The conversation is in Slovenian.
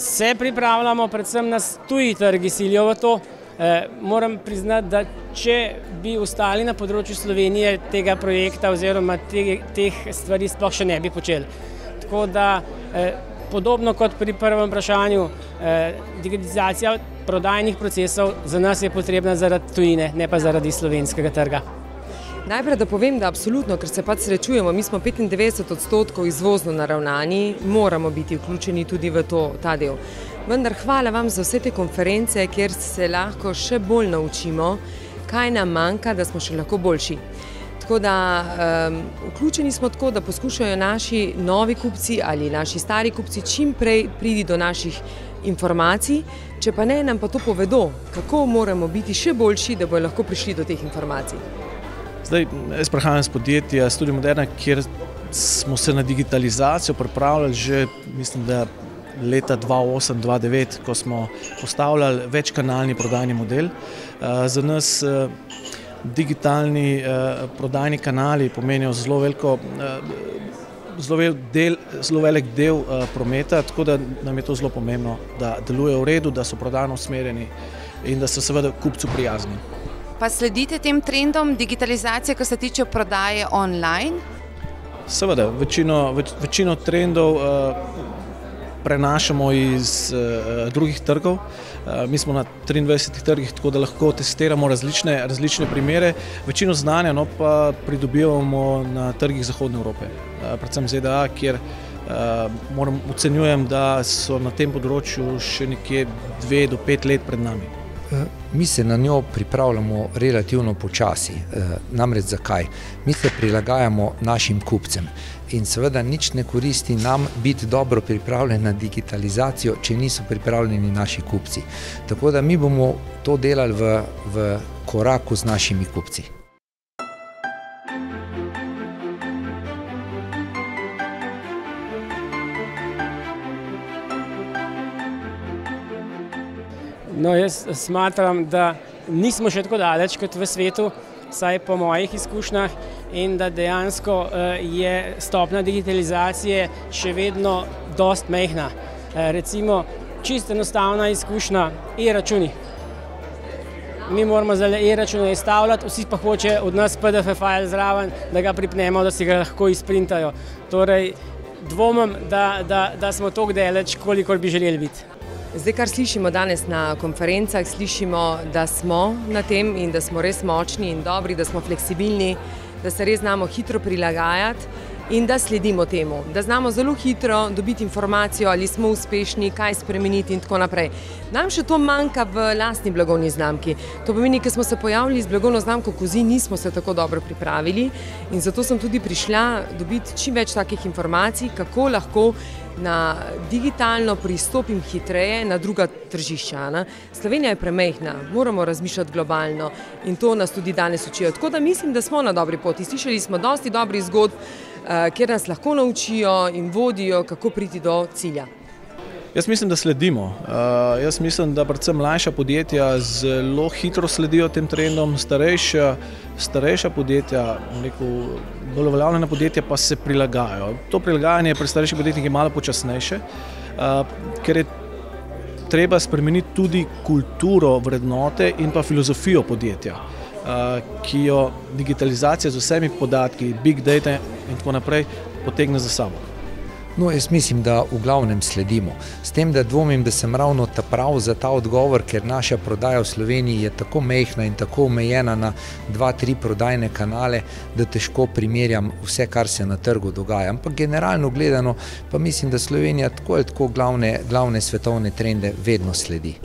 Se pripravljamo, predvsem nas tuji trgi silijo v to. Moram priznati, da če bi ostali na področju Slovenije, tega projekta oziroma teh stvari sploh še ne bi počeli. Tako da, podobno kot pri prvem vprašanju, digitalizacija prodajnih procesov za nas je potrebna zaradi tujine, ne pa zaradi slovenskega trga. Najprej da povem, da absolutno, ker se pač srečujemo, mi smo 95% izvozno naravnani, moramo biti vključeni tudi v ta del. Vendar hvala vam za vse te konference, kjer se lahko še bolj naučimo, kaj nam manjka, da smo še lahko boljši. Tako da vključeni smo tako, da poskušajo naši novi kupci ali naši stari kupci čim prej priti do naših informacij, če pa ne, nam pa to povedo, kako moramo biti še boljši, da bojo lahko prišli do teh informacij. Zdaj, jaz prihajam iz podjetja Studio Moderna, kjer smo se na digitalizacijo pripravljali že, mislim, da leta 2008-2009, ko smo postavljali večkanalni prodajni model. Za nas digitalni prodajni kanali pomenijo zelo velik del prometa, tako da nam je to zelo pomembno, da delujejo v redu, da so prodajno usmerjeni in da so seveda kupcu prijazni. Pa sledite tem trendom digitalizacije, ko se tiče prodaje online? Seveda, večino trendov prenašamo iz drugih trgov. Mi smo na 23 trgih, tako da lahko testiramo različne primere. Večino znanja pa pridobivamo na trgih Zahodne Evrope, predvsem ZDA, kjer ocenjujem, da so na tem področju še nekje 2 do 5 let pred nami. Mi se na njo pripravljamo relativno počasi. Namreč zakaj? Mi se prilagajamo našim kupcem in seveda nič ne koristi nam biti dobro pripravljeni na digitalizacijo, če niso pripravljeni naši kupci. Tako da mi bomo to delali v koraku z našimi kupci. No, jaz smatram, da nismo še tako daleč kot v svetu, vsaj po mojih izkušnjah, in da dejansko je stopnja digitalizacije še vedno dosti majhna. Recimo, čisto enostavna izkušnja, e-računi. Mi moramo zdaj e-račune izstavljati, vsi pa hoče od nas PDF file zraven, da ga pripnemo, da si ga lahko izprintajo. Torej, dvomim, da smo toliko daleč, kolikor bi želeli biti. Zdaj, kar slišimo danes na konferencah, slišimo, da smo na tem in da smo res močni in dobri, da smo fleksibilni, da se res znamo hitro prilagajati in da sledimo temu, da znamo zelo hitro dobiti informacijo, ali smo uspešni, kaj spremeniti in tako naprej. Nam še to manjka v lastni blagovni znamki. To pomeni, ker smo se pojavili z blagovno znamko Kozi, nismo se tako dobro pripravili in zato sem tudi prišla dobiti čim več takih informacij, kako lahko na digitalno pristopim hitreje na druga tržišča. Slovenija je premajhna, moramo razmišljati globalno in to nas tudi danes učijo. Tako da mislim, da smo na dobri poti. Slišali smo dosti dobrih zgodb, kjer nas lahko naučijo in vodijo, kako priti do cilja. Jaz mislim, da sledimo. Jaz mislim, da predvsem mlajša podjetja zelo hitro sledijo tem trendom, starejša podjetja, bolj uveljavljena podjetja pa se prilagajajo. To prilagajanje pri starejših podjetjih je malo počasnejše, ker je treba spremeniti tudi kulturo, vrednote in pa filozofijo podjetja, ki jo digitalizacija z vsemi podatki, big data in tako naprej potegne za sabo. No, jaz mislim, da v glavnem sledimo. S tem, da dvomim, da sem ravno prav za ta odgovor, ker naša prodaja v Sloveniji je tako majhna in tako omejena na 2-3 prodajne kanale, da težko primerjam vse, kar se na trgu dogaja. Ampak generalno gledano pa mislim, da Slovenija tako ali tako glavne svetovne trende vedno sledi.